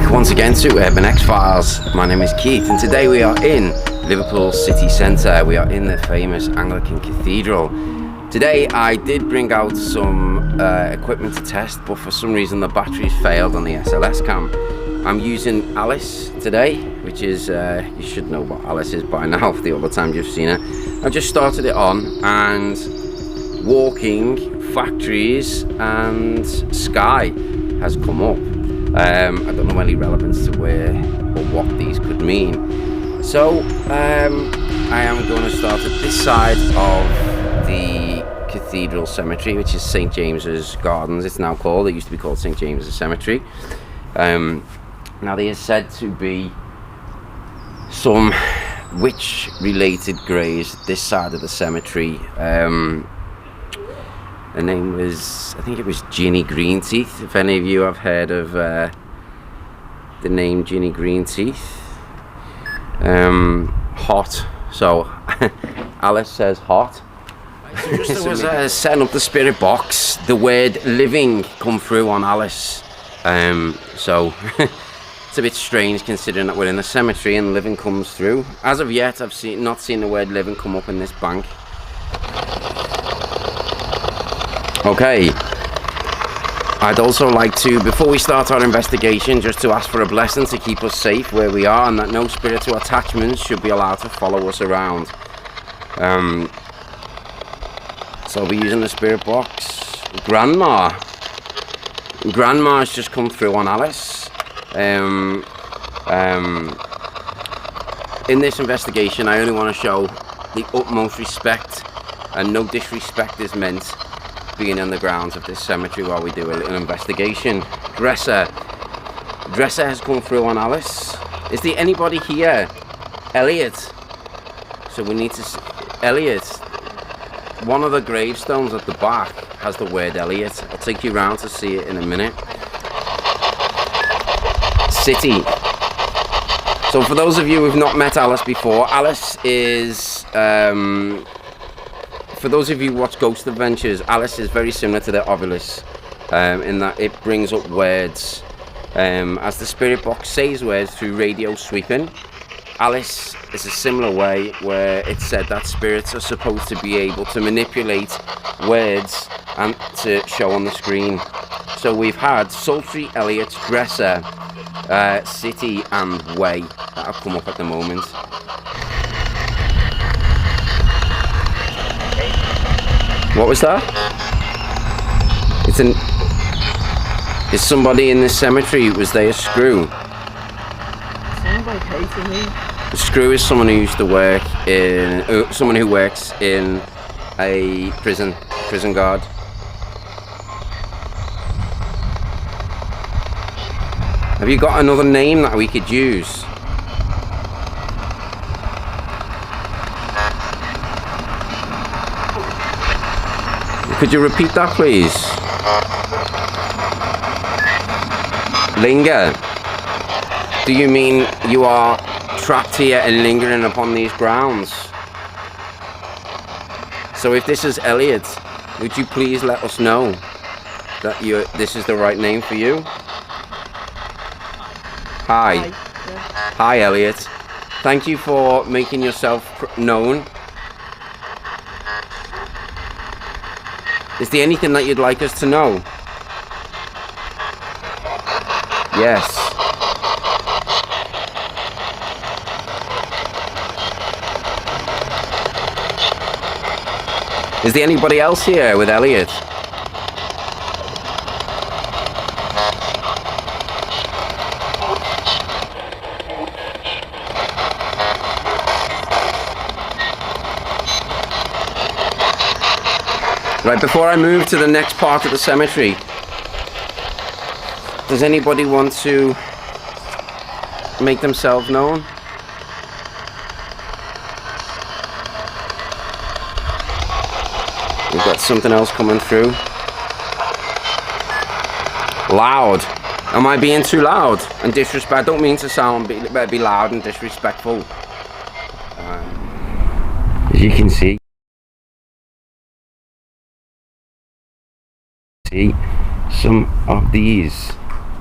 Once again to Urban X-Files. My name is Keith and today we are in Liverpool city centre. We are in the famous Anglican Cathedral. Today I did bring out some equipment to test, but for some reason the batteries failed on the SLS cam. I'm using Alice today, which is, you should know what Alice is by now the other times you've seen her. I just started it on and walking, factories and sky has come up. I don't know any relevance to where or what these could mean. So I am going to start at this side of the Cathedral Cemetery, which is St James's Gardens. It's now called. It used to be called St James's Cemetery. Now there is said to be some witch-related graves this side of the cemetery. Her name was, I think it was Ginny Greenteeth, if any of you have heard of the name Ginny Greenteeth. Hot, so Alice says hot. So just there was setting up the spirit box, the word living come through on Alice. So it's a bit strange considering that we're in a cemetery and living comes through. As of yet, I've not seen the word living come up in this bank. Okay, I'd also like to, before we start our investigation, just to ask for a blessing to keep us safe where we are and that no spiritual attachments should be allowed to follow us around. So I'll be using the spirit box. Grandma's just come through on Alice. In this investigation, I only want to show the utmost respect, and no disrespect is meant, being on the grounds of this cemetery while we do a little investigation. Dresser has come through on Alice. Is there anybody here? Elliot. So we need to Elliot. One of the gravestones at the back has the word Elliot. I'll take you round to see it in a minute. City. So for those of you who've not met Alice before, Alice is for those of you who watch Ghost Adventures, Alice is very similar to the Ovulus in that it brings up words. As the spirit box says words through radio sweeping, Alice is a similar way where it's said that spirits are supposed to be able to manipulate words and to show on the screen. So we've had Sultry, Elliot, Dresser, City and Way that have come up at the moment. What was that? Is somebody in this cemetery? Was they a screw? Sounds like hating me. A screw is someone who used to work in, someone who works in a prison guard. Have you got another name that we could use? Could you repeat that, please? Linger. Do you mean you are trapped here and lingering upon these grounds? So if this is Elliot, would you please let us know that this is the right name for you? Hi. Yeah. Hi, Elliot. Thank you for making yourself known. Is there anything that you'd like us to know? Yes. Is there anybody else here with Elliot? Right, before I move to the next part of the cemetery, does anybody want to make themselves known? We've got something else coming through. Loud. Am I being too loud and disrespectful? I don't mean to sound be loud and disrespectful. As you can see, some of these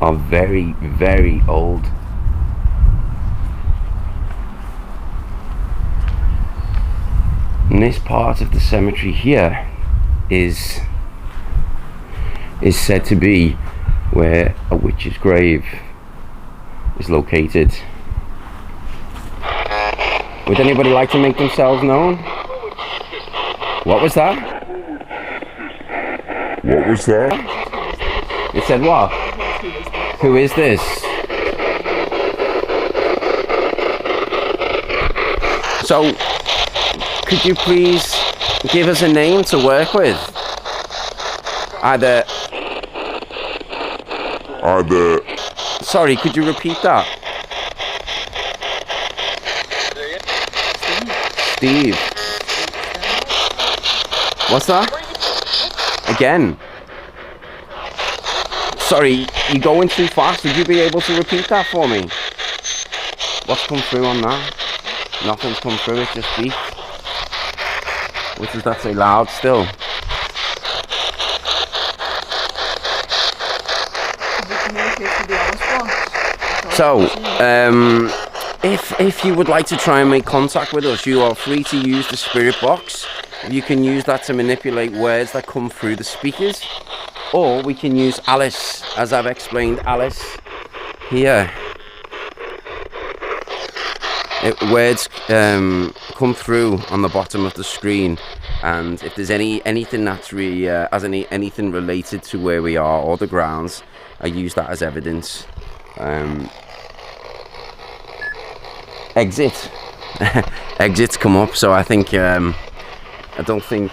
are very, very old. And this part of the cemetery here is said to be where a witch's grave is located. Would anybody like to make themselves known? What was that? What was that? It said what? Who is this? So, could you please give us a name to work with? Either... Sorry, could you repeat that? Steve. What's that? Again. Sorry, you're going too fast. Would you be able to repeat that for me? What's come through on that? Nothing's come through, it's just beep. What does that say? Loud still. So, if you would like to try and make contact with us, you are free to use the spirit box. You can use that to manipulate words that come through the speakers, or we can use Alice, as I've explained. Alice here. Words come through on the bottom of the screen, and if there's anything that's anything related to where we are or the grounds, I use that as evidence. Exits come up, so I think I don't think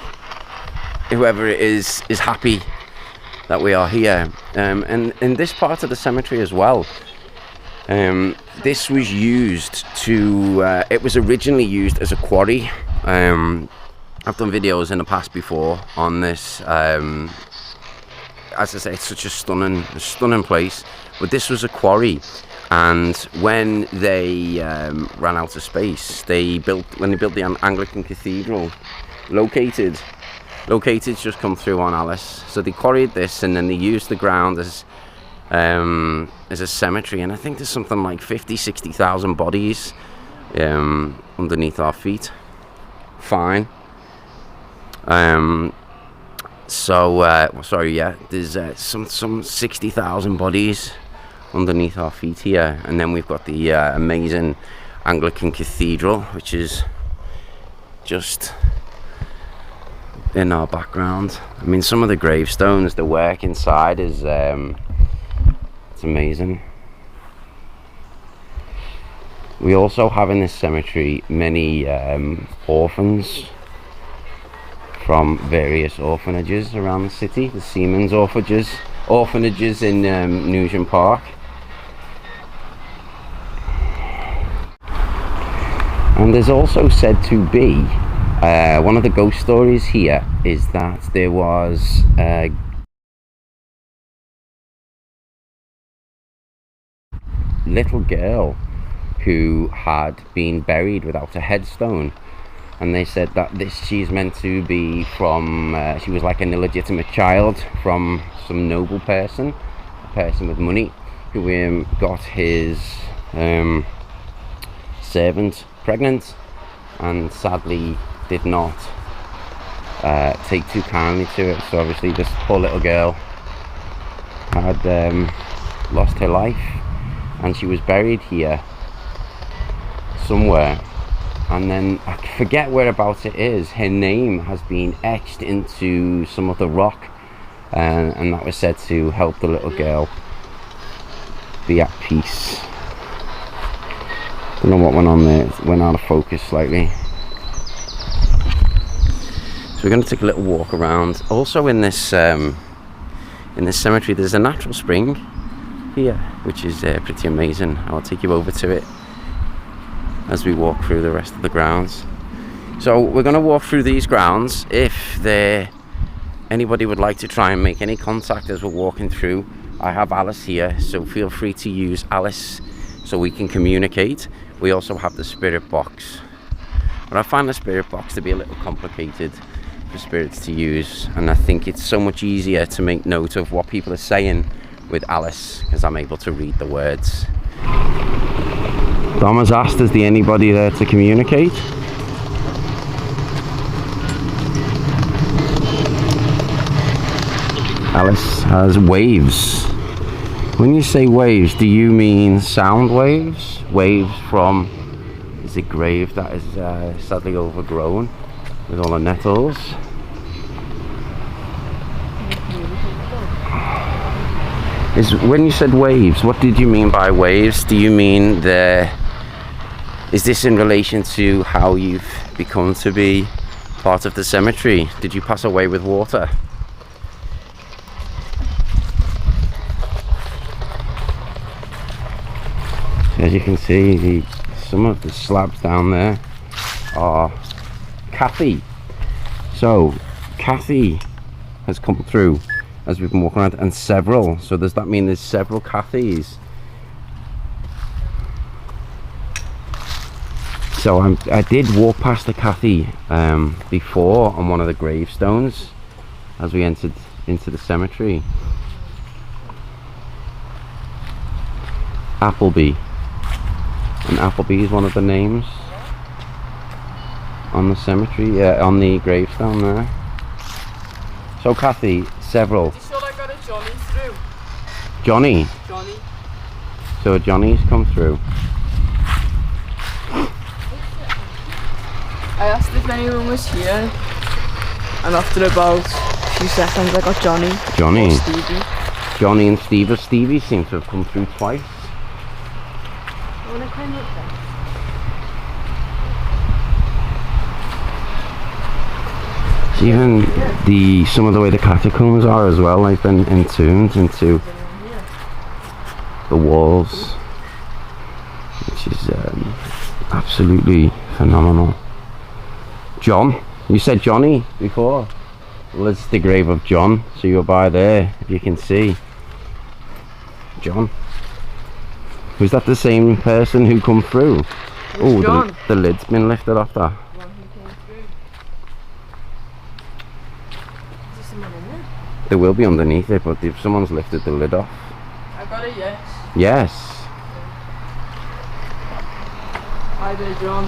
whoever it is happy that we are here. And in this part of the cemetery as well, this was used to it was originally used as a quarry. I've done videos in the past before on this. As I say, it's such a stunning place, but this was a quarry. And when they ran out of space, when they built the Anglican Cathedral, located just come through on Alice. So they quarried this, and then they used the ground as a cemetery. And I think there's something like 60,000 bodies underneath our feet. Fine. Sorry, yeah. There's some 60,000 bodies underneath our feet here, and then we've got the amazing Anglican Cathedral, which is just in our background. I mean, some of the gravestones, the work inside is it's amazing. We also have in this cemetery many orphans from various orphanages around the city. The Seamen's orphanages in Nugent Park. And there's also said to be, one of the ghost stories here is that there was a little girl who had been buried without a headstone, and they said that she's meant to be from, she was like an illegitimate child from some noble person, a person with money, who got his servant pregnant, and sadly did not take too kindly to it. So obviously this poor little girl had lost her life, and she was buried here somewhere, and then I forget whereabouts it is. Her name has been etched into some of the rock, and that was said to help the little girl be at peace. Don't know what went on there. It went out of focus slightly. So we're going to take a little walk around. Also in this cemetery, there's a natural spring here, which is pretty amazing. I'll take you over to it as we walk through the rest of the grounds. So we're going to walk through these grounds. If they're anybody would like to try and make any contact as we're walking through, I have Alice here, so feel free to use Alice so we can communicate. We also have the spirit box, but I find the spirit box to be a little complicated for spirits to use, and I think it's so much easier to make note of what people are saying with Alice because I'm able to read the words. Dom has asked, is there anybody there to communicate? Alice has waves. When you say waves, do you mean sound waves? Waves from, is it grave that is sadly overgrown with all the nettles? When you said waves, what did you mean by waves? Do you mean is this in relation to how you've become to be part of the cemetery? Did you pass away with water? As you can see, some of the slabs down there are Kathy. So Kathy has come through as we've been walking around, and several. So does that mean there's several Kathys? So I did walk past the Kathy before on one of the gravestones as we entered into the cemetery. Appleby. And Appleby is one of the names on the cemetery, on the gravestone there. So Kathy, several. You sure I got a Johnny through? Johnny? Johnny. So Johnny's come through. I asked if anyone was here, and after about a few seconds I got Johnny. Johnny? Or Stevie. Johnny and Stevie. Stevie seems to have come through twice. I want to climb up there. Even some of the way the catacombs are as well, they've been entombed into the walls, which is absolutely phenomenal. John, you said Johnny before. Well, it's the grave of John, so you're by there, if you can see. John. Was that the same person who come through? Oh, the lid's been lifted off that. There will be underneath it, but if someone's lifted the lid off. I got a yes. Yes. Hi there, John.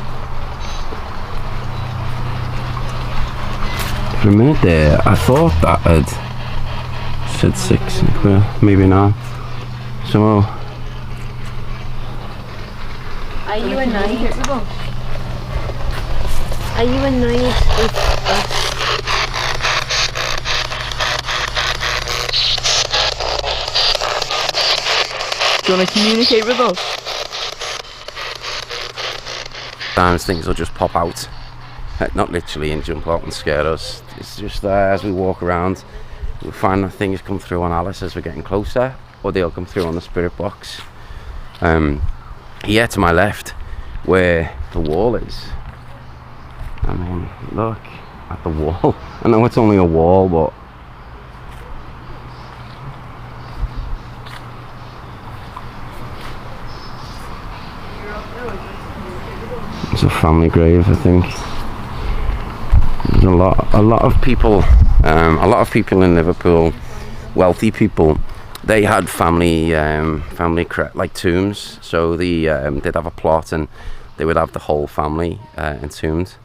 For a minute there, I thought that had said 6, but maybe not. So. Are you annoyed? Are you annoyed with us? Do you want to communicate with us? Sometimes things will just pop out, not literally, and jump out and scare us. It's just as we walk around, we'll find that things come through on Alice as we're getting closer, or they'll come through on the spirit box. Here to my left, where the wall is. I mean, look at the wall. I know it's only a wall, but it's a family grave, I think. There's a lot of people, in Liverpool, wealthy people. They had family like tombs, so they'd have a plot and they would have the whole family entombed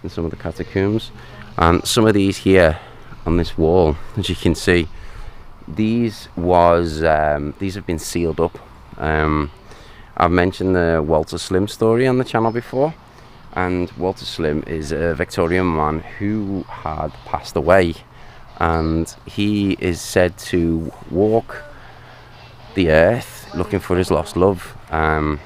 in some of the catacombs. And some of these here on this wall, as you can see, these have been sealed up. I've mentioned the Walter Slim story on the channel before, and Walter Slim is a Victorian man who had passed away, and he is said to walk the earth looking for his lost love. And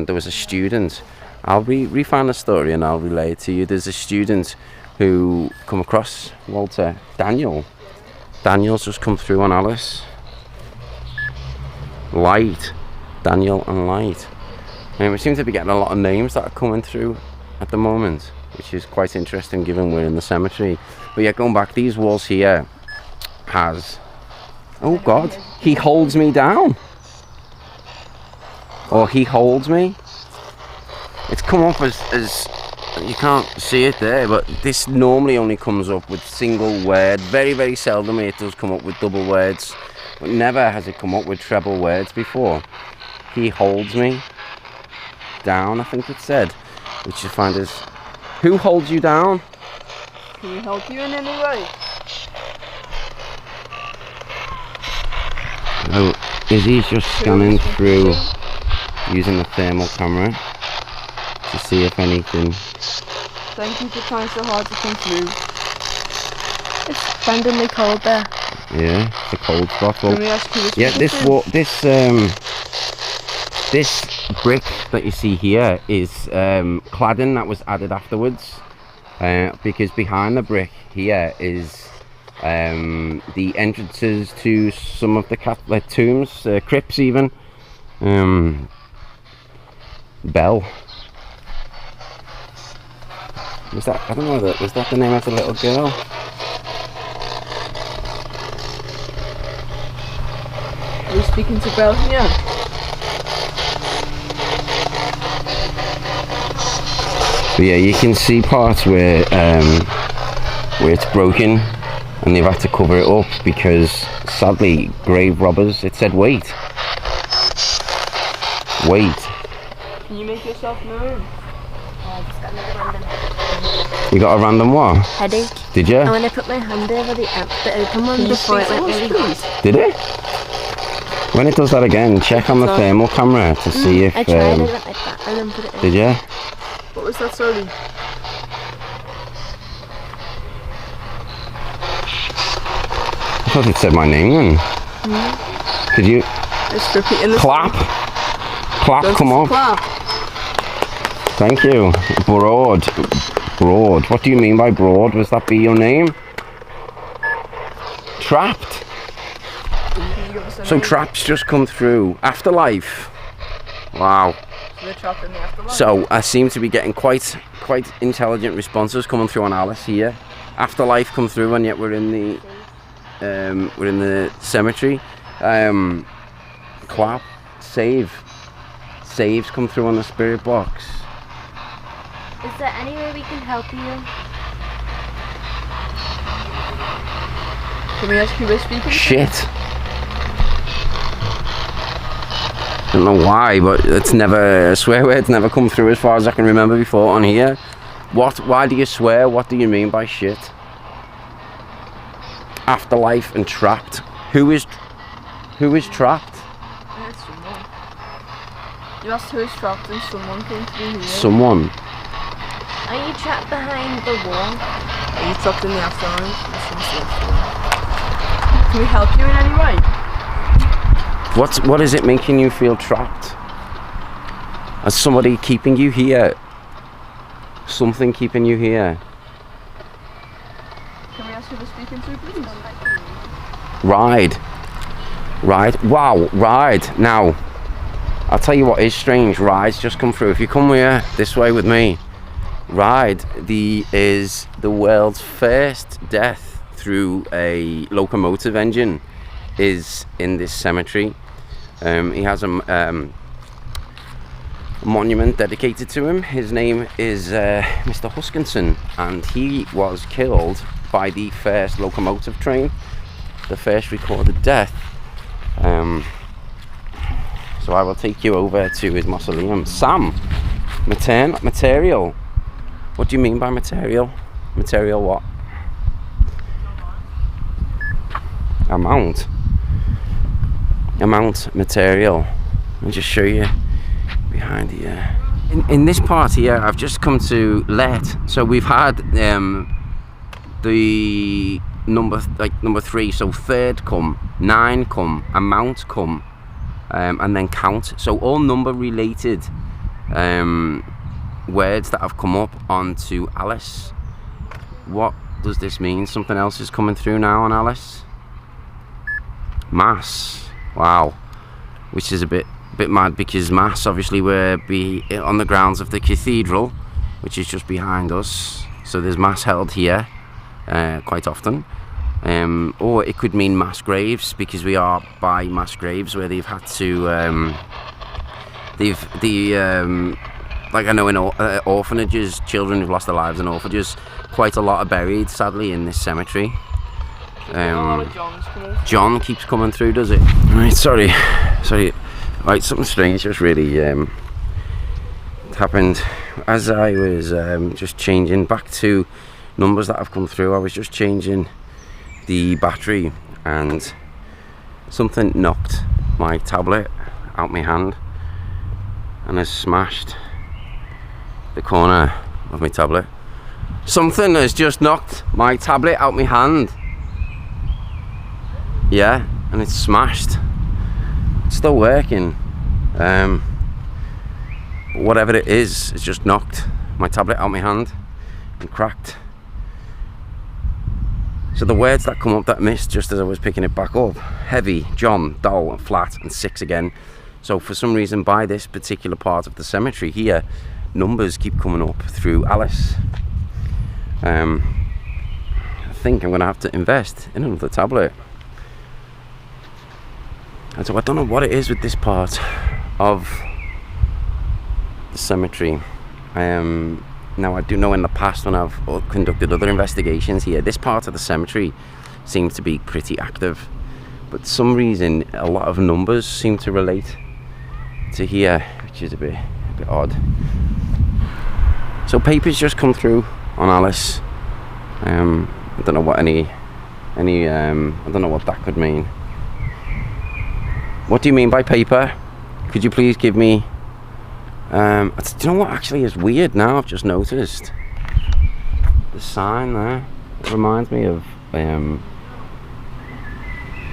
there was a student, I'll re-find the story and I'll relay it to you. There's a student who come across Walter, Daniel's just come through on Alice. Light, Daniel and Light. And we seem to be getting a lot of names that are coming through at the moment, which is quite interesting given we're in the cemetery. But yeah, going back, these walls here has, oh God, he holds me down. Or he holds me. It's come up as you can't see it there, but this normally only comes up with single word. Very, very seldom it does come up with double words, but never has it come up with treble words before. He holds me down, I think it said, which you find is, who holds you down? Can we help you in any way? Oh, Izzy's just scanning through using the thermal camera to see if anything. Thank you for trying so hard to come through. It's randomly cold there. Yeah, it's a cold spot. Well, Can we ask you yeah, this brick that you see here is cladding that was added afterwards, because behind the brick here is the entrances to some of the Catholic tombs, crypts even. Bell. Was that, I don't know, was that the name of the little girl? Are we speaking to Belle here? But yeah, you can see parts where it's broken and they've had to cover it up because sadly grave robbers, it said wait. Can you make yourself known? I just got another random You got a random what? headache. Did you? And when I put my hand over the open one before it went really hot. Did it? When it does that again, check on the thermal camera to see if I tried it, went like that and then put it in. did you? What was that, sorry? I thought it said my name then. Could you Just repeating the clap? Clap, come on. Clap. Thank you. Broad. What do you mean by broad? Was that be your name? Trapped. Can you give us a So name? traps just come through. Afterlife. Wow. They're trapped in the afterlife. So I seem to be getting quite intelligent responses coming through on Alice here. Afterlife come through, and yet we're in the cemetery. Clap. Saves come through on the spirit box. Is there any way we can help you? Can we ask who we're speaking to? Shit. Don't know why, but it's never, a swear word's never come through as far as I can remember before on here. Why do you swear? What do you mean by shit? Afterlife and trapped. Who is trapped? Yeah, someone. You asked who is trapped and someone came through here. Someone. Are you trapped behind the wall? Are you trapped in the afterlife? Can we help you in any way? What is it making you feel trapped? As somebody keeping you here? Something keeping you here? Can we ask who we're speaking to, please? Ride. Wow, ride. Now, I'll tell you what is strange. Rides just come through. If you come here this way with me, Ride is the world's first death through a locomotive engine is in this cemetery. He has a monument dedicated to him. His name is Mr. Huskinson, and he was killed by the first locomotive train, the first recorded death. So I will take you over to his mausoleum. Sam, material. What do you mean by material? Material what? Amount material. Let me just show you behind here. In this part here, I've just come to let. So we've had the number 3, so third come, 9 come, amount come, and then count. So all number related words that have come up onto Alice. What does this mean? Something else is coming through now on Alice. Mass. Wow. Which is a bit mad, because mass obviously will be on the grounds of the cathedral, which is just behind us. So there's mass held here quite often. Or it could mean mass graves, because we are by mass graves where they've had to like I know in orphanages, children who've lost their lives in orphanages, quite a lot are buried sadly in this cemetery. John keeps coming through, does it? Right, sorry. Right, something strange just really happened as I was just changing back to numbers that have come through. I was just changing the battery and something knocked my tablet out my hand and has smashed the corner of my tablet. Something has just knocked my tablet out my hand. Yeah, and it's smashed. It's still working. Whatever it is, it's just knocked my tablet out my hand and cracked. So the words that come up that missed just as I was picking it back up: heavy, John, dull, flat, and 6 again. So for some reason, by this particular part of the cemetery here, numbers keep coming up through Alice. I think I'm going to have to invest in another tablet. And so I don't know what it is with this part of the cemetery. Now I do know in the past when I've conducted other investigations here, this part of the cemetery seems to be pretty active, but for some reason a lot of numbers seem to relate to here, which is a bit odd. So papers just come through on Alice. I don't know what I don't know what that could mean. What do you mean by paper? Could you please give me do you know what actually is weird now? I've just noticed the sign there. It reminds me of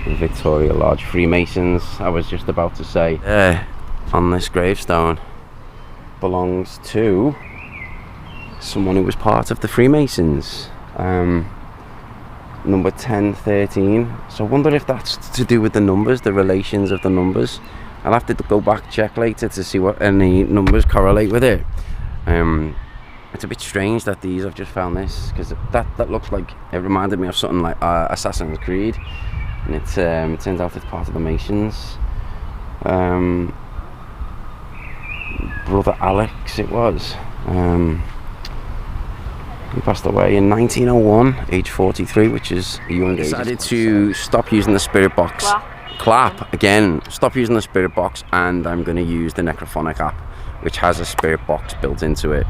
Victoria Lodge, Freemasons. I was just about to say on this gravestone belongs to someone who was part of the Freemasons. Number 1013. So I wonder if that's to do with the numbers, the relations of the numbers. I'll have to go back, check later to see what any numbers correlate with it. It's a bit strange that I've just found this, because that looks like, it reminded me of something like Assassin's Creed, and it turns out it's part of the Masons. Brother Alex it was. He passed away in 1901, age 43, which is a young age. Decided to stop using the spirit box. Clap again. Stop using the spirit box, and I'm going to use the Necrophonic app, which has a spirit box built into it.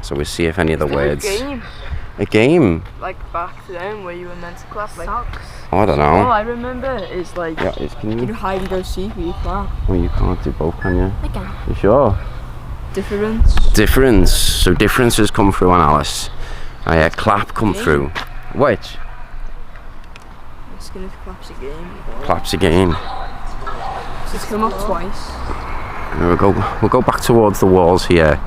So we'll see if any of the words. A game. Like back then, where you were meant to clap. Like Socks. Oh, I don't know. all I remember is like Can you you? hide and go seek where you clap. Well, you can't do both, can you? I can. You sure? Difference. So differences come through on Alice. I had clap come through. Which? Asking if claps again. Claps again. So it's come up twice. We'll go back towards the walls here,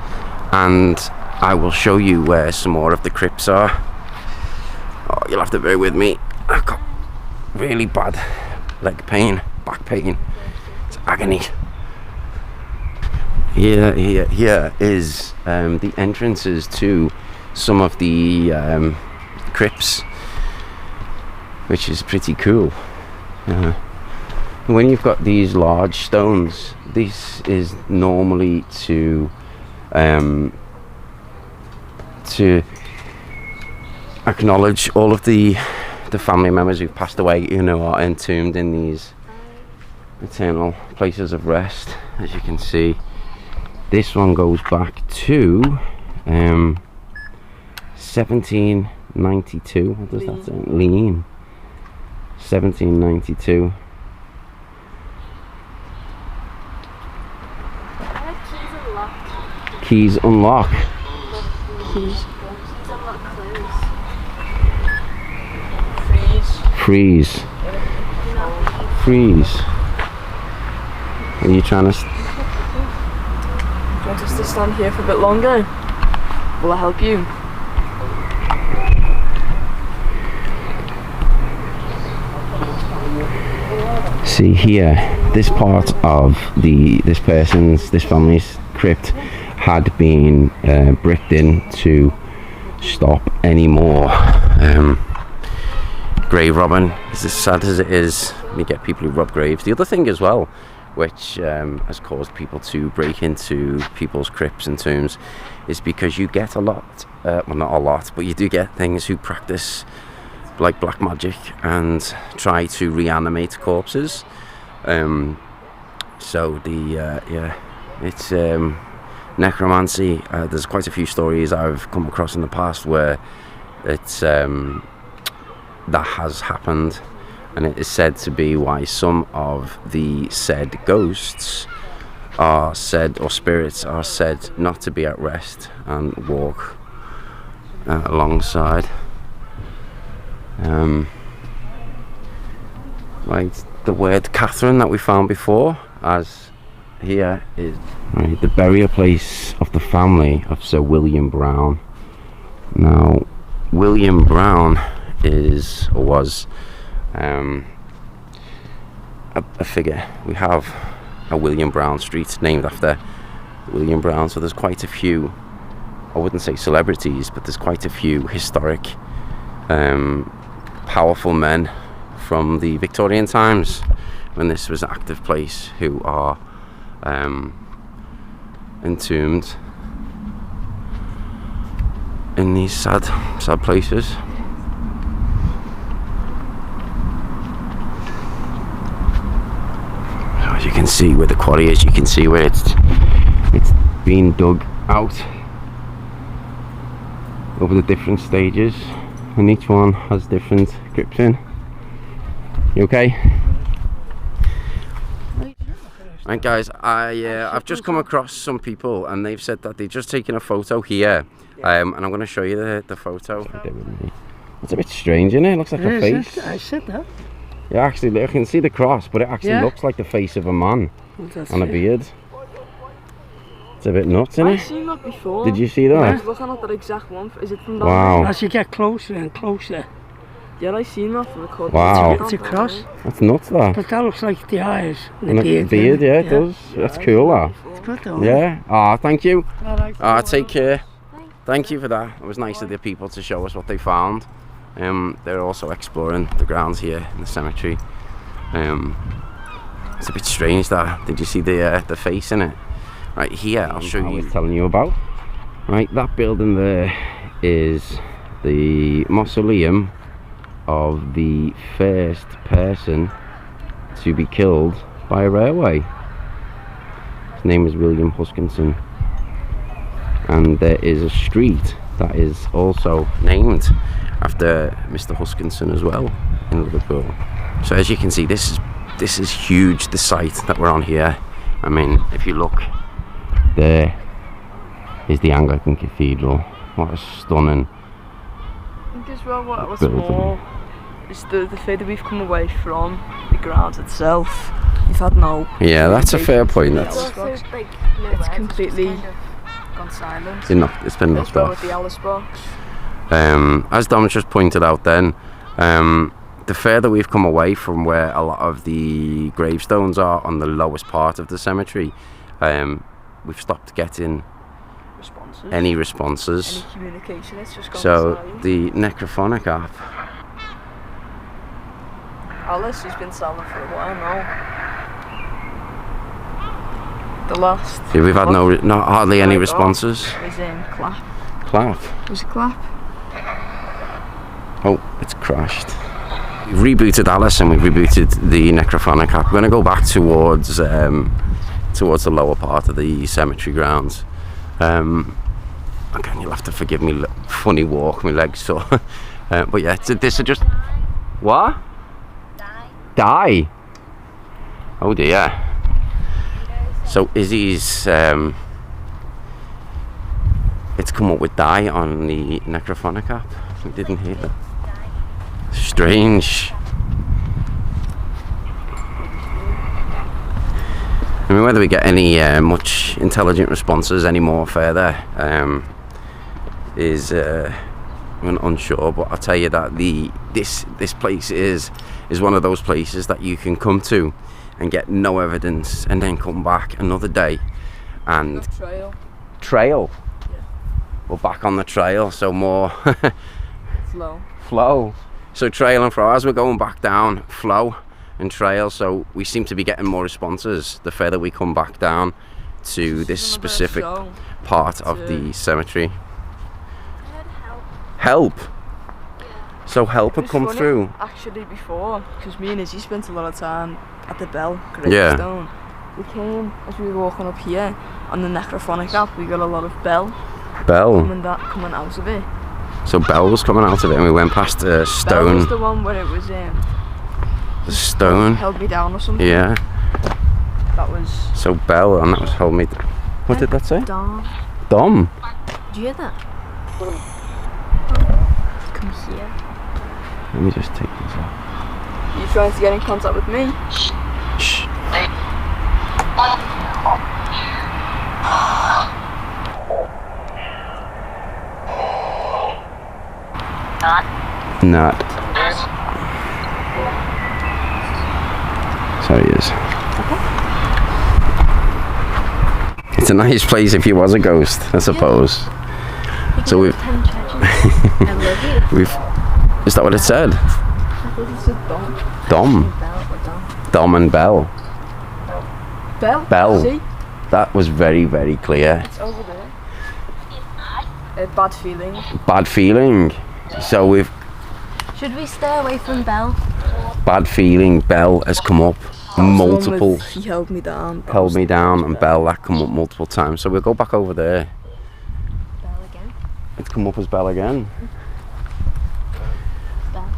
and I will show you where some more of the crypts are. Oh, you'll have to bear with me. I've got really bad leg pain, back pain. It's agony. Here is the entrances to some of the crypts, which is pretty cool. When you've got these large stones, this is normally to acknowledge all of the family members who've passed away, are entombed in these eternal places of rest. As you can see, this one goes back to 1792. What does that say? Lean. 1792. Keys unlock. Keys. Freeze. Are you trying to? Do you want us to stand here for a bit longer? Will I help you? See here, this part of this family's crypt had been bricked in to stop any more grave robbing. It's as sad as it is, you get people who rob graves. The other thing as well, which has caused people to break into people's crypts and tombs, is because you get a lot, well, not a lot, but you do get things who practice like black magic and try to reanimate corpses. So it's necromancy. There's quite a few stories I've come across in the past where it's that has happened, and it is said to be why some of the said ghosts are said, or spirits are said, not to be at rest and walk alongside. Right, the word Catherine that we found before, as here is right, the burial place of the family of Sir William Brown. Now, William Brown is, or was, a figure. We have a William Brown Street named after William Brown, so there's quite a few, I wouldn't say celebrities, but there's quite a few historic, powerful men from the Victorian times when this was an active place who are entombed in these sad places. As you can see where the quarry is, you can see where it's been dug out over the different stages, and each one has different crypts in. You okay? Right guys, I've just come across some people and they've said that they've just taken a photo here, and I'm going to show you the photo. It's a bit strange, isn't it? It looks like a face. I said that. Yeah, actually, I can see the cross, but it actually looks like the face of a man and a beard. It's a bit nuts, isn't it? I've seen that before. Did you see that? I was looking at that exact one. Is it from that? Wow. As you get closer and closer. Yeah, I've seen that from the corner. Wow. It's a cross. That's nuts, that. But that looks like the eyes and And the beard. beard, yeah, it does. That's cool, that. It's good though. Yeah. Ah, thank you. I Take care. Thank you for that. It was nice of the people to show us what they found. They're also exploring the grounds here in the cemetery. It's a bit strange, that. Did you see the face in it? Right here, I'll show you. I was telling you about. Right, that building there is the mausoleum of the first person to be killed by a railway. His name is William Husskinson, and there is a street that is also named after Mr. Huskinson as well in Liverpool. So as you can see, this is huge, the site that we're on here. I mean, if you look, there is the Anglican Cathedral. What a stunning I think as well what's building. more is the further we've come away from the grounds itself. We've had no... Yeah, that's a fair point. That's It's completely gone silent. it's been knocked As well off. with the Alice box. As Dom just pointed out then, the further we've come away from where a lot of the gravestones are on the lowest part of the cemetery, we've stopped getting any responses. Any communication, it's just gone So silent. the Necrophonic app, Alice has been silent for a while now. The last... yeah, we've had hardly any Oh, responses. was clap. Clap. Was it clap? Oh, it's crashed. We've rebooted Alice and we've rebooted the Necrophonic app. We're going to go back towards the lower part of the cemetery grounds. Again, you'll have to forgive me, funny walk, my legs sore. But yeah, this is just... What? Die? Oh dear. So Izzy's... it's come up with die on the Necrophonic app. We didn't hear that. Strange. I mean, whether we get any much intelligent responses any more further is I'm unsure, but I'll tell you that this place is one of those places that you can come to and get no evidence and then come back another day and trail. Yeah. We're back on the trail, so more Flow. So trail and flow. As we're going back down, flow and trail. So we seem to be getting more responses the further we come back down to this specific part of the cemetery. Help. So help had come through. Actually, before, because me and Izzy spent a lot of time at the Bell gravestone. We came as we were walking up here on the Necrophonic app. We got a lot of Bell coming out of it. So Bell was coming out of it, and we went past a stone. Bell was the one where it was the stone held me down or something. Yeah. That was. So Bell, and that was hold me. What did that say? Dom. Dom. Do you hear that? Come here. Let me just take this off. You trying to get in contact with me? Shh. Not. So he is. It's a nice place if he was a ghost, I suppose. So we've. I love you. Is that what it said? I thought it said Dom. Dom. Bell or Dom? Dom and Bell. Bell? See? That was very, very clear. It's over there. Bad feeling. Bad feeling. So we've. Should we stay away from Bell? Bad feeling. Bell has come up multiple. He held me down. Held me down, and Bell that come up multiple times. So we'll go back over there. Bell again? It's come up as Bell again. Bell.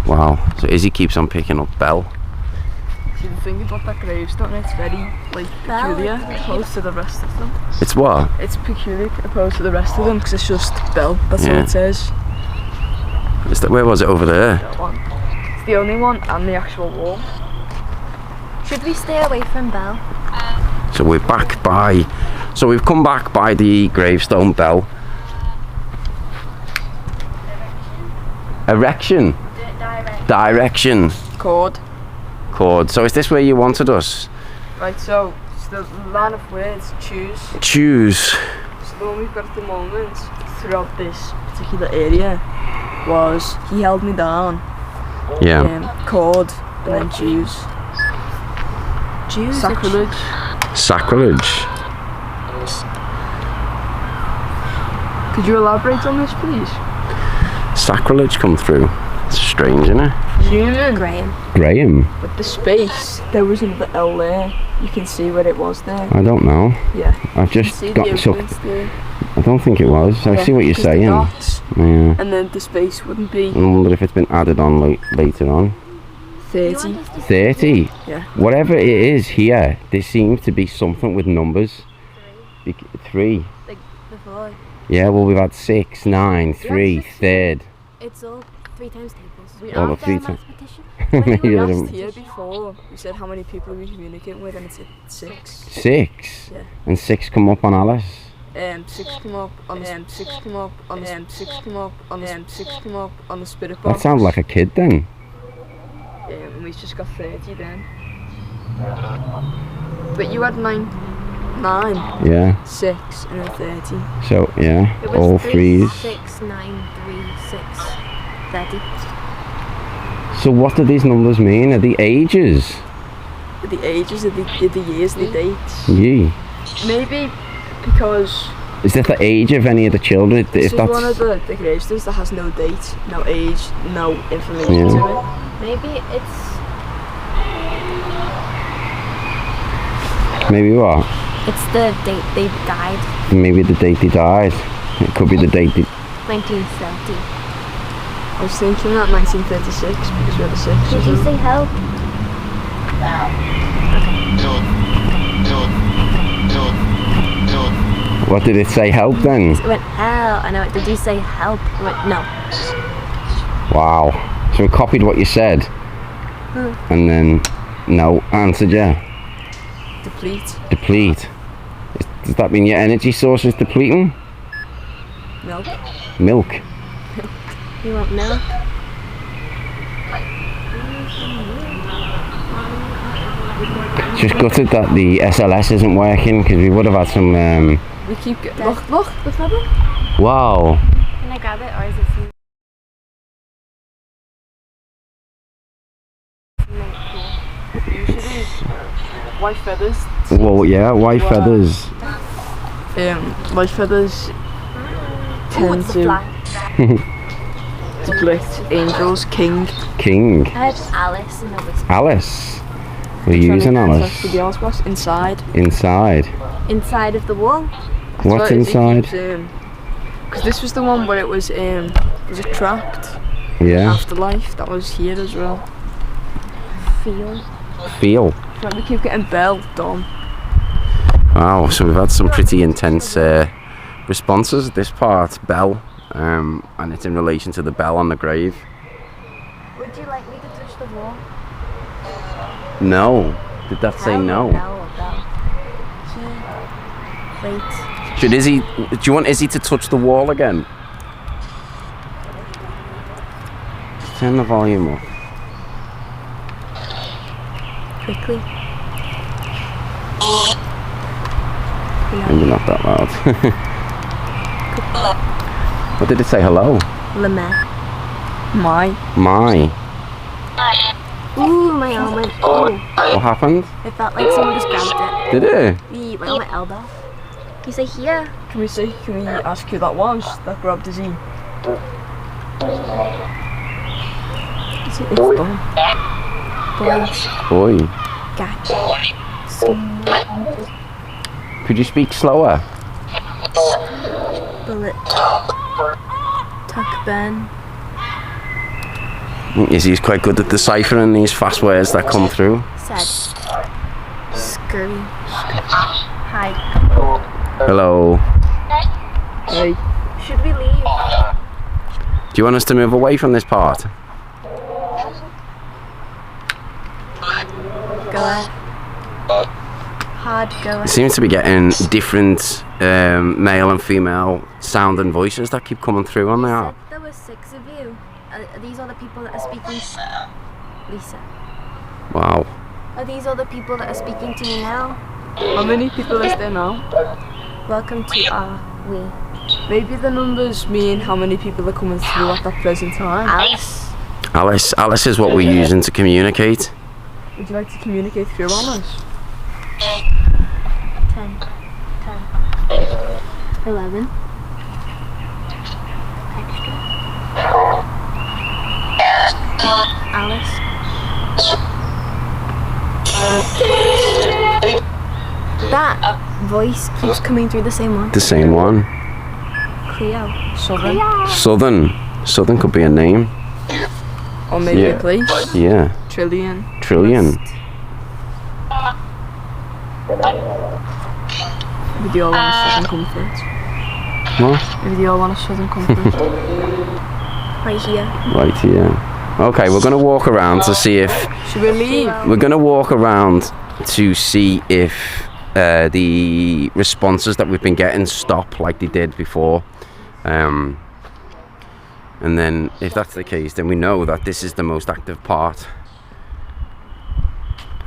Wow. So Izzy keeps on picking up Bell. See, the thing about that gravestone, it's very peculiar opposed to the rest of them. It's what? It's peculiar opposed to the rest of them because it's just Bell. That's all it says. Is that, where was it? Over there? That one. It's the only one and the actual wall. Should we stay away from Bell? So we're back by. So we've come back by the gravestone Bell. Erection. Direction. Chord. So is this where you wanted us? Right, so it's the line of words, choose. Choose. So the one we've got at the moment throughout this particular area was he held me down. Yeah. Chord and then choose. Jews. Sacrilege. Sacrilege. Could you elaborate on this, please? Sacrilege come through. It's strange, isn't it? Human. Graham. With the space, there wasn't the L there. You can see where it was there. I don't know. Yeah. I've just See got the so. evidence there. I don't think it was. I see what you're 'cause the saying. dots, Yeah. and then the space wouldn't be I wonder if it's been added on later on. 30. 30. Yeah. Whatever it is here, there seems to be something with numbers. 3. Like before. Yeah. Well, we've had 6, 9, 3, third. It's all 3 times tables. We All are the 3 the times. mathematician. Maybe I Last don't- year before, we said how many people we communicate with, and it's at 6. 6. Yeah. And 6 come up on Alice. 6 come up on the 6 come up on the 6 come up on the 6 come up on the spirit That box. sounds like a kid then. And we just got 30 then. But you had 9, Yeah. 6, and then 30. So yeah, It was all 3, threes. 6, 9, 3, 6, 30. So what do these numbers mean? Are the ages? The ages, the years, the dates. Yee. Maybe because Is that the age of any of the children? this If is one of that's the gravestones that has no date, no age, no information Yeah. to it. Maybe it's maybe what? the date they died. Maybe the date they died. It could be the date they. 1970. I was thinking that 1936 because we had a 6. Did you say help? What did it say? Help then? It went hell. I know it. Did you say help? It went no. Wow. So we copied what you said, and then no answered you. Deplete. Deplete. Does that mean your energy source is depleting? Milk. Milk. You want milk? Just gutted that the SLS isn't working because we would have had some. We keep look, the feather. Wow. Can I grab it or is it too? Usually, white feathers. Well, yeah, white feathers. White feathers tend to depict angels, king. King. I had Alice in the whisper. Alice. We're using Alice. Inside. Inside. Inside of the wall. What's inside? Because this was the one where it was it trapped. Yeah. Afterlife. That was here as well. Feel. Right, we keep getting bell done. Wow, so we've had some pretty intense responses. This part, bell, and it's in relation to the bell on the grave. Would you like me to touch the wall? No. Did that say no? Wait. Should Izzy? Do you want Izzy to touch the wall again? Just turn the volume up. Quickly. Maybe not that loud. What did it say? Hello? Lame. My. Ooh, my arm went. Oh. What happened? It felt like someone just grabbed it. Did it? Wait, on my elbow. You say here. Can we ask who that was that grabbed Izzy? It's done. Boy. Gotcha. Could you speak slower? Bullet. Tuck Ben. Izzy's quite good at deciphering these fast words that come through. Said. Scurry. Hide. Hello. Hey. Should we leave? Do you want us to move away from this part? Go ahead. Hard go It ahead. seems to be getting different male and female sound and voices that keep coming through on the app. There were 6 of you. Are these all the people that are speaking? Lisa. Wow. Are these all the people that are speaking to me now? How many people is there now? Welcome to our we. Maybe the numbers mean how many people are coming through at that present time. Alice. Alice is what we're using to communicate. Would you like to communicate through Alice? 10. 11. Extra. Alice. That voice keeps coming through the same one. The same one. Cleo. Southern. Southern could be a name. Or maybe a place? Yeah. Trillion. Maybe they all want a southern comfort. What? Maybe they all want a southern comfort. Right here. Right here. Okay, we're going to walk around to see if... Should we leave? We're going to walk around to see if the responses that we've been getting stop like they did before. And then if that's the case, then we know that this is the most active part.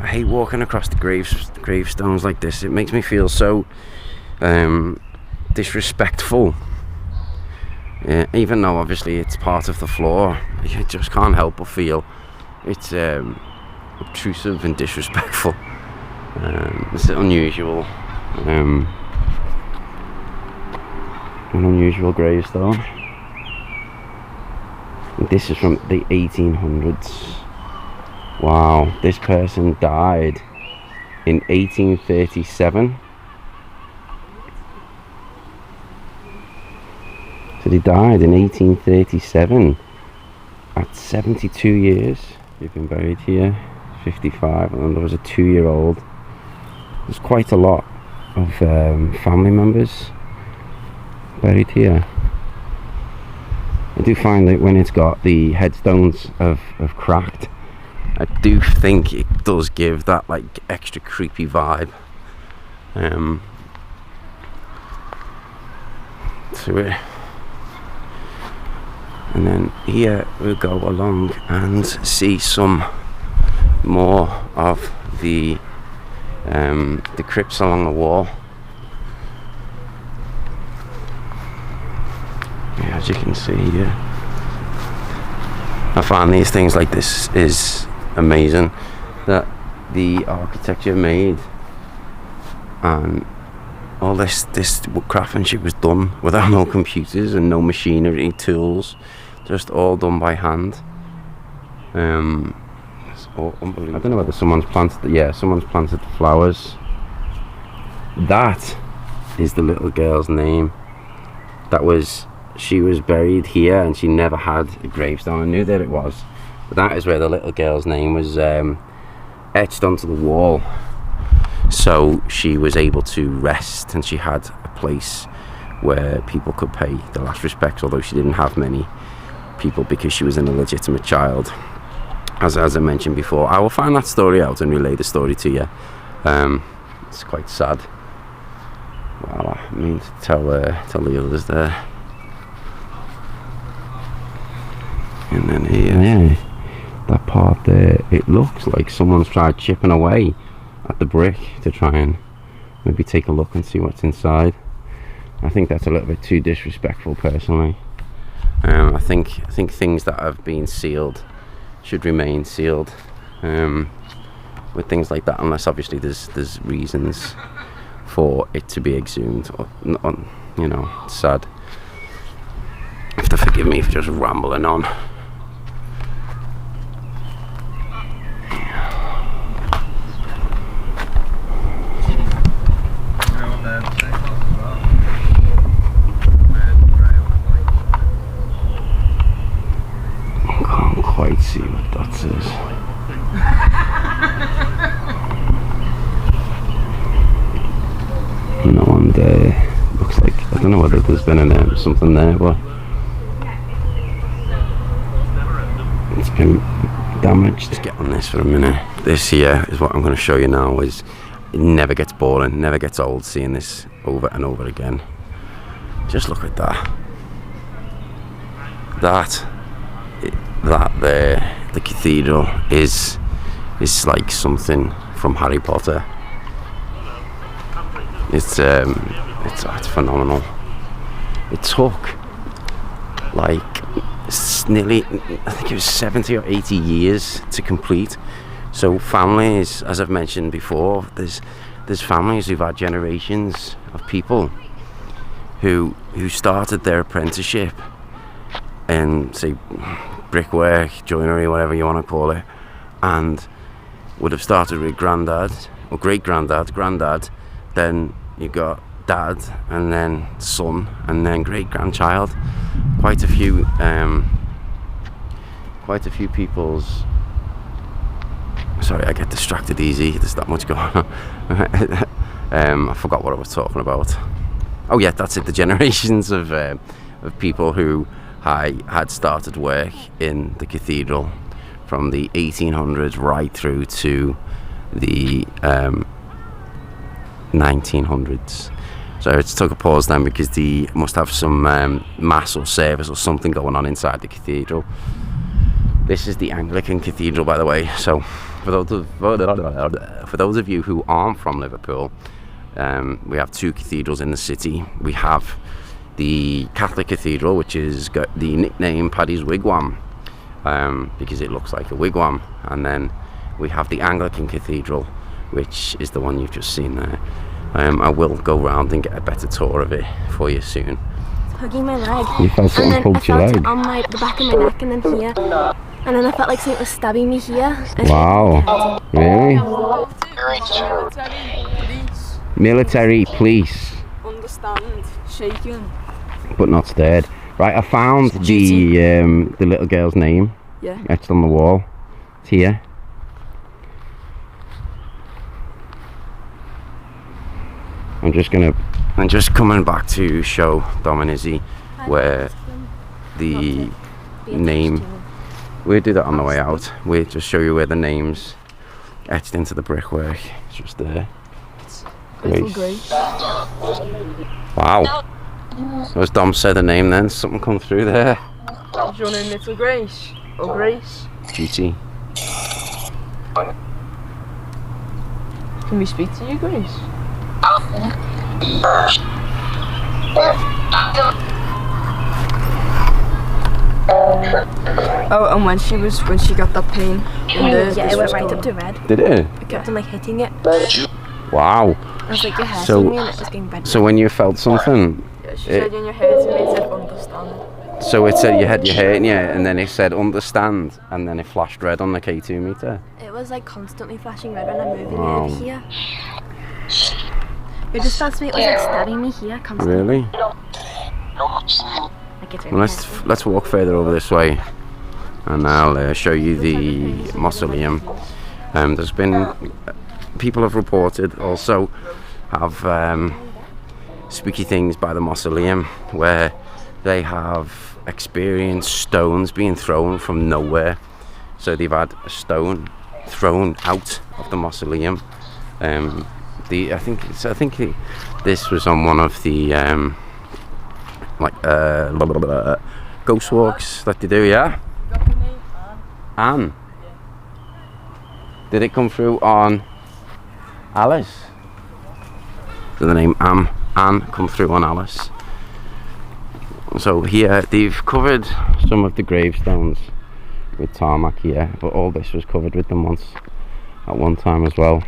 I hate walking across the gravestones like this. It makes me feel so disrespectful. Even though obviously it's part of the floor, I just can't help but feel it's obtrusive and disrespectful. It's unusual. An unusual gravestone. This is from the 1800s. Wow, this person died in 1837. So they died in 1837 at 72 years. They've been buried here, 55, and then there was a 2-year-old. There's quite a lot of family members buried here. I do find that when it's got the headstones of cracked, I do think it does give that like extra creepy vibe to it. And then here we'll go along and see some more of the the crypts along the wall. Yeah, as you can see here, I find these things like this is amazing, that the architecture made and all this craftsmanship was done without no computers and no machinery, tools, just all done by hand. It's all unbelievable. I don't know whether someone's planted the flowers. That is the little girl's name. She was buried here and she never had a gravestone. I knew that it was, but that is where the little girl's name was etched onto the wall. So she was able to rest, and she had a place where people could pay the last respects, although she didn't have many people because she was an illegitimate child. As I mentioned before, I will find that story out and relay the story to you. It's quite sad. Wow, I mean to tell the others there. And then here, yeah, that part there, it looks like someone's tried chipping away at the brick to try and maybe take a look and see what's inside. I think that's a little bit too disrespectful, personally. I think things that have been sealed should remain sealed with things like that, unless obviously there's reasons for it to be exhumed. Or, you know, it's sad. You have to forgive me for just rambling on. Quite see what that says. No one there. Looks like, I don't know whether there's been something there, but it's been damaged. Let's get on this for a minute. This here is what I'm going to show you now. It never gets boring, never gets old seeing this over and over again. Just look at that. That there, the cathedral is like something from Harry Potter. It's phenomenal. It took like nearly, I think it was 70 or 80 years to complete. So families, as I've mentioned before, there's families who've had generations of people who started their apprenticeship in, say, brickwork, joinery, whatever you want to call it, and would have started with granddad or granddad, then you got dad, and then son, and then great grandchild. Quite a few people's. Sorry, I get distracted easy. There's that much going on. I forgot what I was talking about. Oh yeah, that's it. The generations of people who had started work in the cathedral from the 1800s right through to the 1900s. So it's took a pause then because they must have some mass or service or something going on inside the cathedral. This is the Anglican Cathedral, by the way. So for those of you who aren't from Liverpool, we have two cathedrals in the city. We have the Catholic Cathedral, which is got the nickname Paddy's Wigwam, because it looks like a wigwam, and then we have the Anglican Cathedral, which is the one you've just seen there. I will go round and get a better tour of it for you soon. Hugging my leg. You felt something poked your leg? On the back of my neck and then here. And then I felt like something was stabbing me here. Wow. Really? Military police. Understand, shaken. But not stirred. Right, I found the little girl's name. Yeah. Etched on the wall. It's here. I'm just coming back to show Dominici where the name. We'll do that on the way out. We'll just show you where the name's etched into the brickwork. It's just there. Grace. Wow. So as Dom said the name then, something come through there. Is your name Little Grace? Or Grace? GT. Can we speak to you, Grace? Oh, and when she got that pain in the yeah, it went right up to red. Did it? I kept on like hitting it. Wow. I was like, your hair's on me, and it was getting red. So when you felt something, Yeah, she said in your head to me, it said understand. so it said you had your hair in you, and then it said understand, and then it flashed red on the K2 meter. It was like constantly flashing red when I'm moving Wow. it over here. It just felt to me, it was like stabbing me here constantly. Really? Like it's Well, let's walk further over this way, and I'll show you the mausoleum. There's been people have reported also have spooky things by the mausoleum where they have experienced stones being thrown from nowhere. So they've had a stone thrown out of the mausoleum. I think this was on one of the ghost walks that they do. Yeah. Anne. Did it come through on Alice? Did the name Anne come through on Alice? So here they've covered some of the gravestones with tarmac here, but all this was covered with them once at one time as well.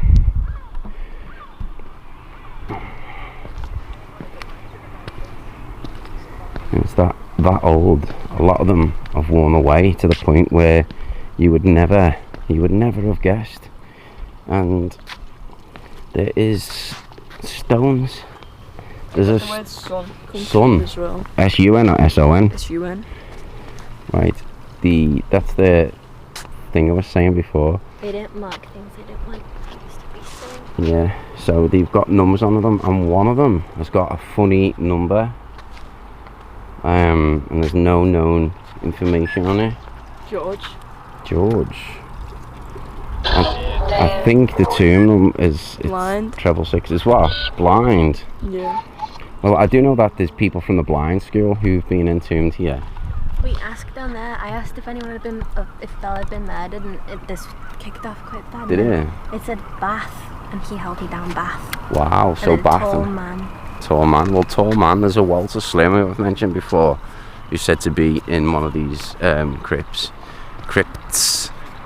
It's that old. A lot of them have worn away to the point where you would never have guessed. And there is stones. There's a The word sun comes sun. through as well. S-U-N or S-O-N? S-U-N. Right. That's the thing I was saying before. They didn't mark things, they didn't like used to be so. Yeah. So they've got numbers on them, and one of them has got a funny number. And there's no known information on it. George. I think the tomb is Blind. treble six as well. Blind. Yeah. Well, I do know that there's people from the blind school who've been entombed here. We asked down there, I asked if anyone had been, if Belle had been murdered, and this kicked off quite bad. Did it? It said Bath, and he held me down Bath. Wow, so and then Bath. Tall man. Tall man. Well, tall man. There's a Walter Slim who I've mentioned before, who's said to be in one of these crypts.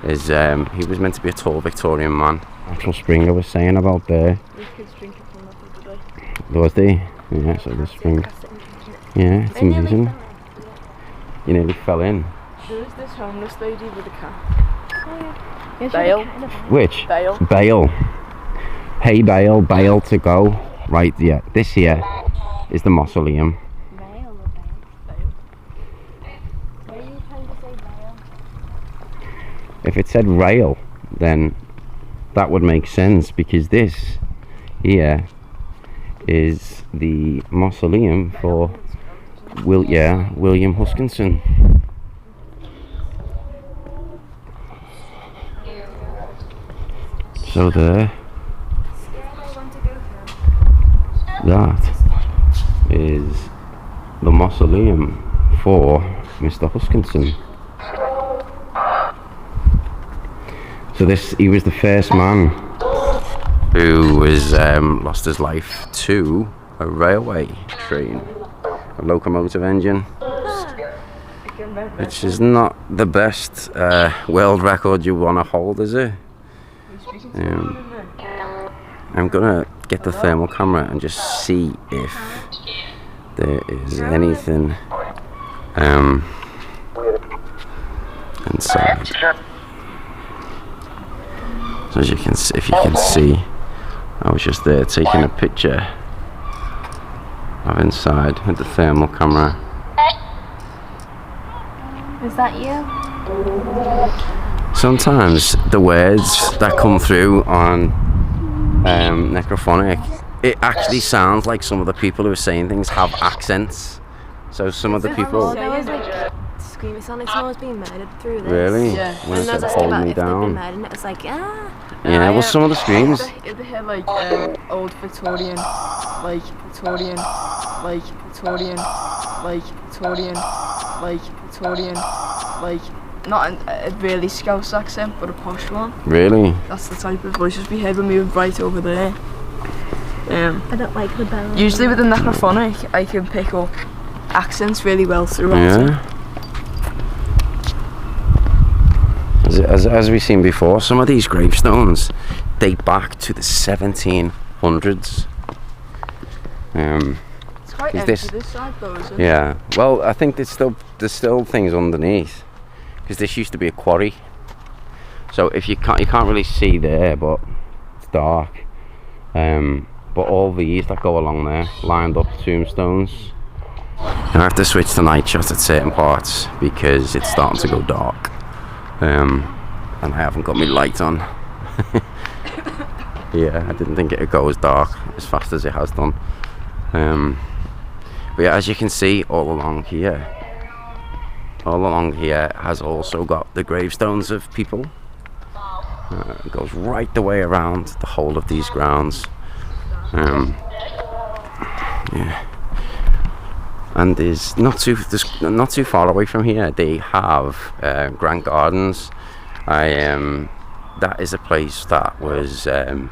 Is he was meant to be a tall Victorian man. Natural spring I was saying about there. These kids drinking from that today. Was they? Yeah, so the spring. Yeah, it's amazing. You nearly fell in. There was this homeless lady with a cat. Oh, Bale. Which? Bale. Bale. Hey Bale, Bale to go. Right, yeah. This here is the mausoleum. Bale or Bale? What are you trying to say, Bale? If it said rail, then that would make sense, because this here is the mausoleum for William Husskinson. So there, that is the mausoleum for Mr. Huskinson. So he was the first man who was lost his life to a railway train, a locomotive engine, which is not the best world record you want to hold, is it? I'm gonna get the thermal camera and just see if there is anything inside. So as you can see, if you can see, I was just there taking a picture of inside with the thermal camera. Is that you? Sometimes the words that come through on Necrophonic, it actually sounds like some of the people who are saying things have accents. So some of the people. There was like screaming, it sounded like someone was being murdered through this. Really? Yeah. When And it I was said asking hold about me if they'd been down. murdered, and it was like, Yeah, well, some of the screams. If they hear like old Victorian, like Victorian, like Victorian, like Victorian, like Victorian, like not a really Scouse accent, but a posh one. Really? That's the type of voices we heard when we were right over there. I don't like the bell. Usually with the Necrophonic, I can pick up accents really well throughout. Yeah. As we've seen before, some of these gravestones date back to the 1700s. It's quite empty this side though, isn't it? Yeah. Well, I think there's still things underneath, because this used to be a quarry. So if you can't really see there, but it's dark. But all these that go along there, lined up tombstones. I have to switch to night shot at certain parts because it's starting to go dark. And I haven't got my light on. Yeah, I didn't think it would go as dark as fast as it has done. But yeah, as you can see, all along here has also got the gravestones of people. It goes right the way around the whole of these grounds. Yeah. And there's not too far away from here, they have Grant Gardens. That is a place that was it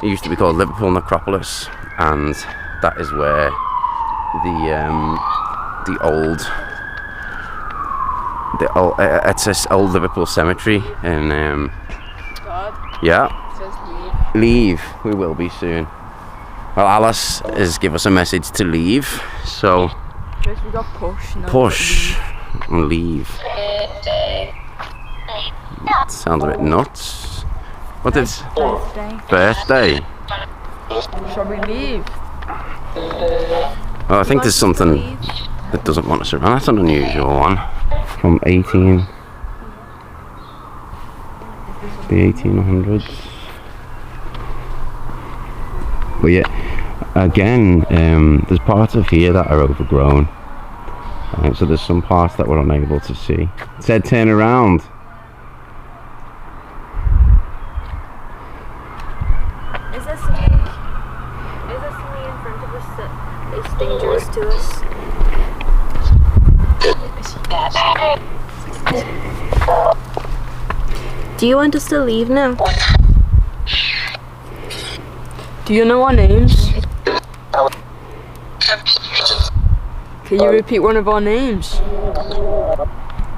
used to be called Liverpool Necropolis, and that is where the old it's this old Liverpool cemetery, and yeah, It says leave. We will be soon. Well, Alice has given us a message to leave, so first we got push. Now push and leave. Sounds a bit nuts. What is birthday? Shall we leave? Oh, I think there's something that doesn't want us around. That's an unusual one. From the 1800s. But yeah, again, there's parts of here that are overgrown. So there's some parts that we're unable to see. It said turn around. Is there something in front of us that is dangerous to us? Do you want us to leave now? Do you know our names? Can you repeat one of our names?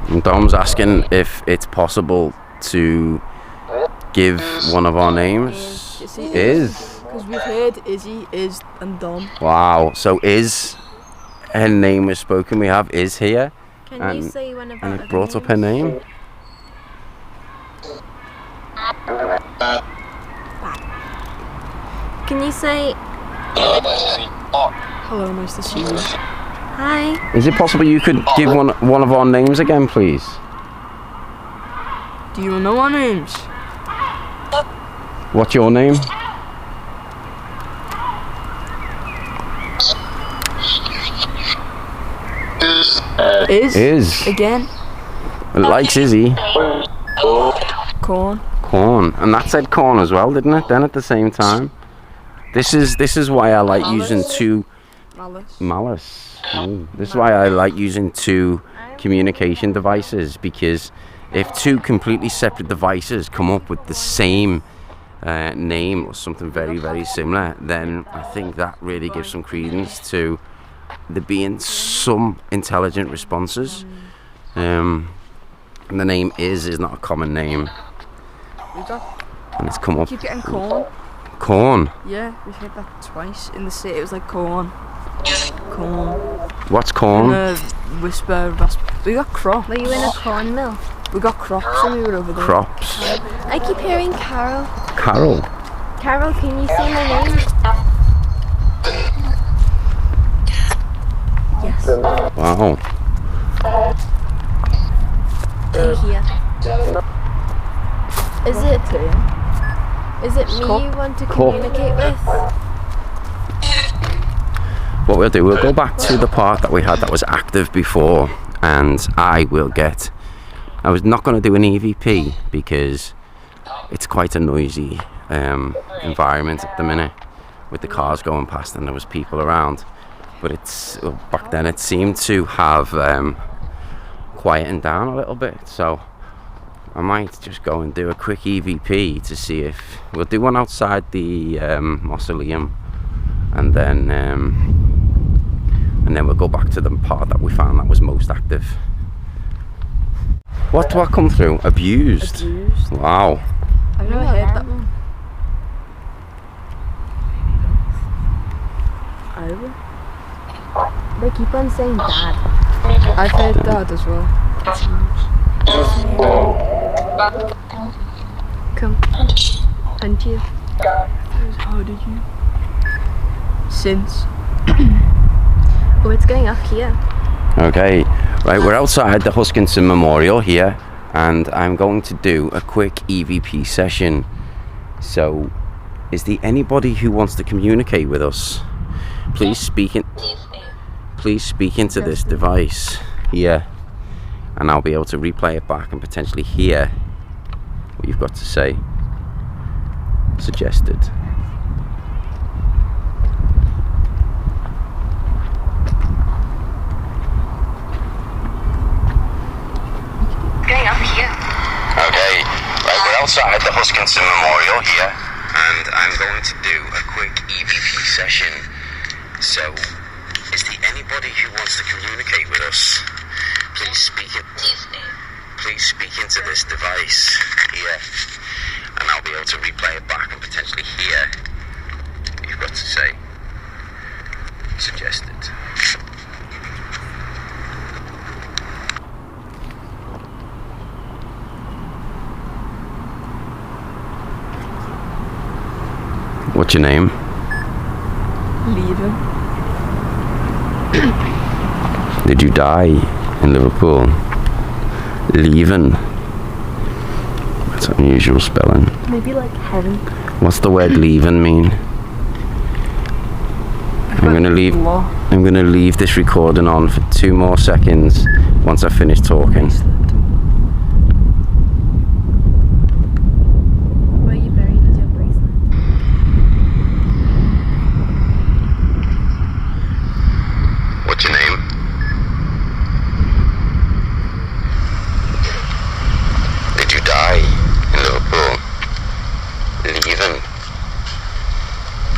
And Dom's asking if it's possible to give one of our names. You see, Is. because we've heard Izzy, Iz, and Dom. Wow. So Is, her name was spoken. We have Is here. Can you say one of our And it other brought up her names? name. Can you say Hello, nice to see you. hi? Is it possible you could give one of our names again, please? Do you know our names? What's your name? Is. Again. It likes Izzy. Corn. Corn. And that said corn as well, didn't it? Then at the same time. This is why I like using two malice. This is why I like using two communication devices, because if two completely separate devices come up with the same name or something very, very similar, then I think that really gives some credence to there being some intelligent responses. And the name is not a common name, and it's come up. Keep getting corn. Corn. Yeah, we've heard that twice in the city. It was like corn. Corn. What's corn? And whisper, rasp. We got crop. Were you in a corn mill? We got crops when we were over there. Crops. I keep hearing Carol. Carol. Carol, can you say my name? Yes. Wow. I'm here. Is it me you want to communicate with? What we'll do, we'll go back to the part that we had that was active before, and I was not going to do an EVP because it's quite a noisy environment at the minute with the cars going past and there was people around. But back then it seemed to have quieting down a little bit, so I might just go and do a quick EVP to see if we'll do one outside the Mausoleum, and then we'll go back to the part that we found that was most active. What do I come through? Abused. Wow. I've never heard that one. Over. They keep on saying dad. I've heard dad as well. Come. Hunt you. How did you? Since. Oh, it's going up here. Okay, right, we're outside the Huskinson Memorial here, and I'm going to do a quick EVP session. So, is there anybody who wants to communicate with us? Please speak into this device here, and I'll be able to replay it back and potentially hear what you've got to say. Suggested. Going up here. Okay, right, we're outside the Huskinson Memorial here, and I'm going to do a quick EVP session. So, is there anybody who wants to communicate with us? Please speak into this device here, and I'll be able to replay it back and potentially hear what you've got to say. Suggested. What's your name? Leaving. Did you die in Liverpool? Leaving. That's unusual spelling. Maybe like heaven. What's the word leaving mean? I'm gonna leave this recording on for 2 more seconds once I finish talking. Where are you buried with your bracelet? What's your name? Did you die in Liverpool? Leaving.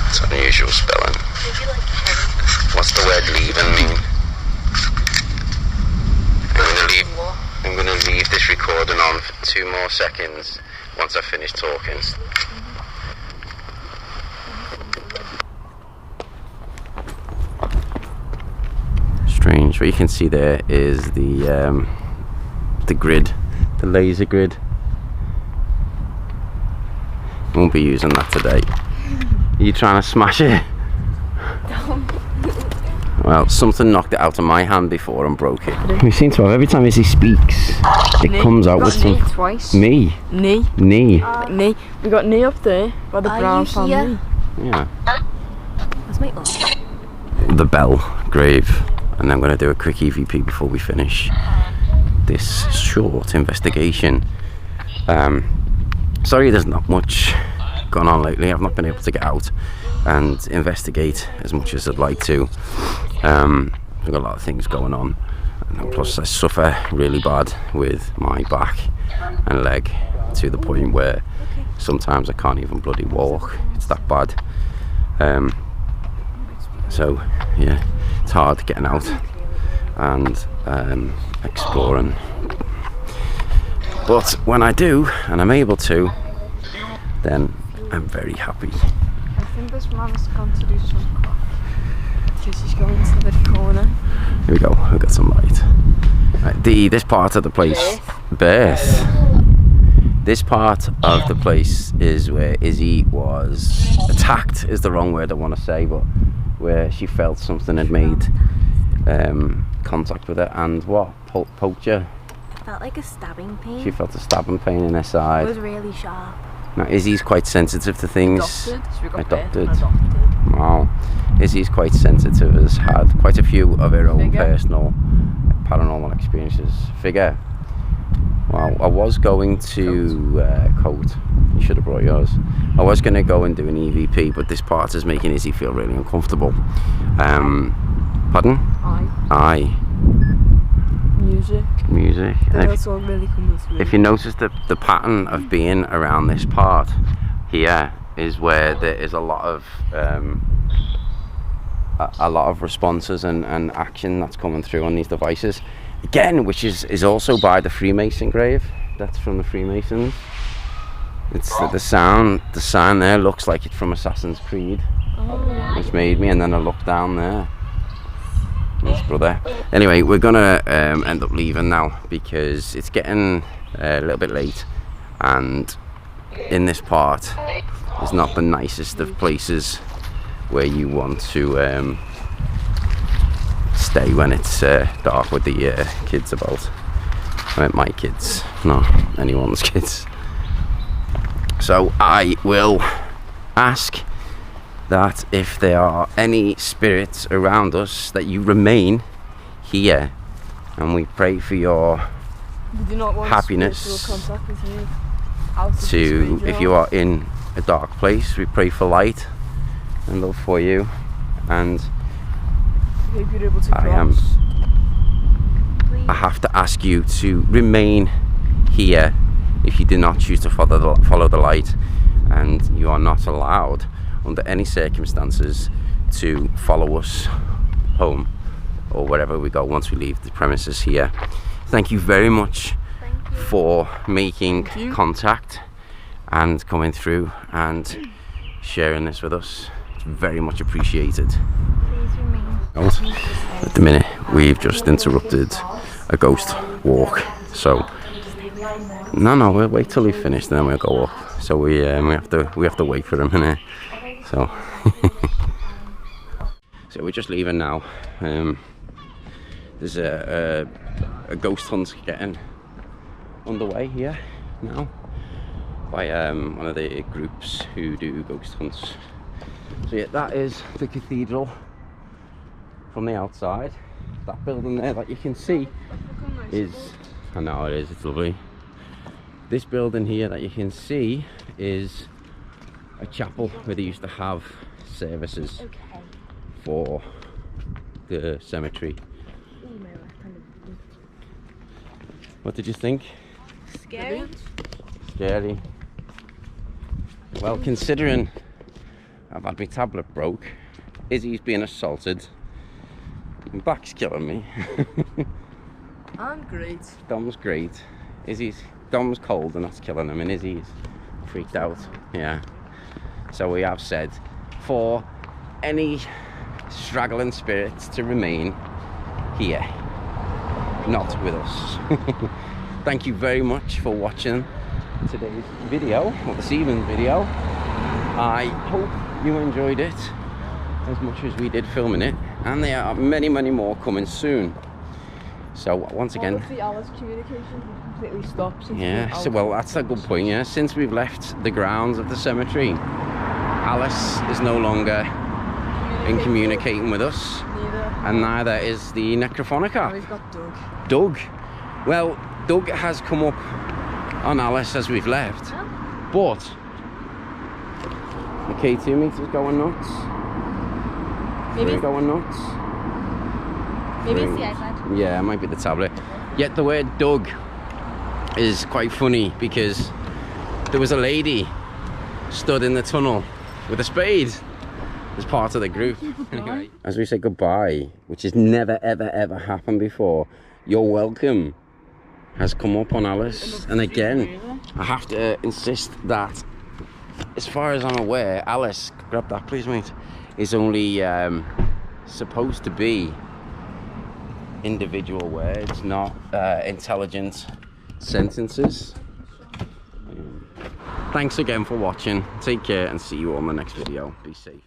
That's unusual spelling. Maybe like heaven. What's the word leaving mean? I'm gonna leave this recording on for 2 more seconds once I finish talking. Strange. What you can see there is the grid, the laser grid. Won't be using that today. Are you trying to smash it? Well, something knocked it out of my hand before and broke it. We seem to have, every time Izzy speaks, it comes out with some... Twice. Me? Knee. Knee. Knee. We got knee up there by the Brown family. Yeah. That's my uncle. The Bell grave. And I'm going to do a quick EVP before we finish this short investigation. Sorry there's not much going on lately. I've not been able to get out and investigate as much as I'd like to. I've got a lot of things going on, and plus I suffer really bad with my back and leg to the point where sometimes I can't even bloody walk. It's that bad. So yeah, it's hard getting out and exploring, but when I do and I'm able to, then I'm very happy. I think this man's gone to do some craft. Because he's going to the corner. Here we go, we've got some light. Right, this part of the place, Birth. This part of the place is where Izzy was attacked, is the wrong word I want to say, but where she felt something had made contact with her and what? Poked her. Felt like a stabbing pain. She felt a stabbing pain in her side. It was really sharp. Now Izzy's quite sensitive to things. Adopted. Wow. Izzy's quite sensitive, has had quite a few of her own personal paranormal experiences. Figure. Wow, I was going to coat. You should have brought yours. I was going to go and do an EVP, but this part is making Izzy feel really uncomfortable. Pardon? Aye. music. Music. That's all really coming through. If you notice the pattern of being around this part here is where there is a lot of responses and action that's coming through on these devices. Again, which is also by the Freemason grave. That's from the Freemasons. It's the sign there looks like it's from Assassin's Creed. Which made me, and then I look down there. His brother. Anyway, we're gonna end up leaving now because it's getting a little bit late, and in this part is not the nicest of places where you want to stay when it's dark with the kids about. I meant my kids, not anyone's kids. So I will ask that if there are any spirits around us, that you remain here, and we pray for your happiness. To if you are in a dark place, we pray for light and love for you, and I have to ask you to remain here if you do not choose to follow the light, and you are not allowed under any circumstances to follow us home or wherever we go once we leave the premises here. Thank you very much for making contact and coming through and sharing this with us. It's very much appreciated. Please remain. At the minute we've just interrupted a ghost walk, so no, we'll wait till we finish, then we'll go up. So we have to wait for a minute. So so we're just leaving now. There's a ghost hunt getting underway here now by one of the groups who do ghost hunts. So yeah, that is the cathedral from the outside. That building there that you can see is, I know it is, it's lovely. This building here that you can see is a chapel where they used to have services for the cemetery. What did you think? Scary. Scary. Well, considering I've had my tablet broke, Izzy's being assaulted, my back's killing me. I'm great. Dom's great. Dom's cold and that's killing him, and Izzy's freaked out. Yeah. So we have said for any straggling spirits to remain here, not with us. Thank you very much for watching today's video, or this evening's video. I hope you enjoyed it as much as we did filming it, and there are many more coming soon. So once again, honestly, Alice communication completely stopped. Yeah, so well, that's a good point. Yeah, since we've left the grounds of the cemetery, Alice is no longer in communicating with us, and neither is the Necrophonic app. We've got Doug. Doug. Well, Doug has come up on Alice as we've left, but the K2 meter's going nuts. Maybe it's going nuts. Maybe it's the iPad. Yeah, it might be the tablet. Yet the word Doug is quite funny because there was a lady stood in the tunnel with a spade as part of the group. Anyway, as we say goodbye, which has never ever happened before, your welcome has come up on Alice. And again, I have to insist that, as far as I'm aware, Alice, grab that please mate, is only supposed to be individual words, not intelligent sentences. Thanks again for watching. Take care and see you on the next video. Be safe.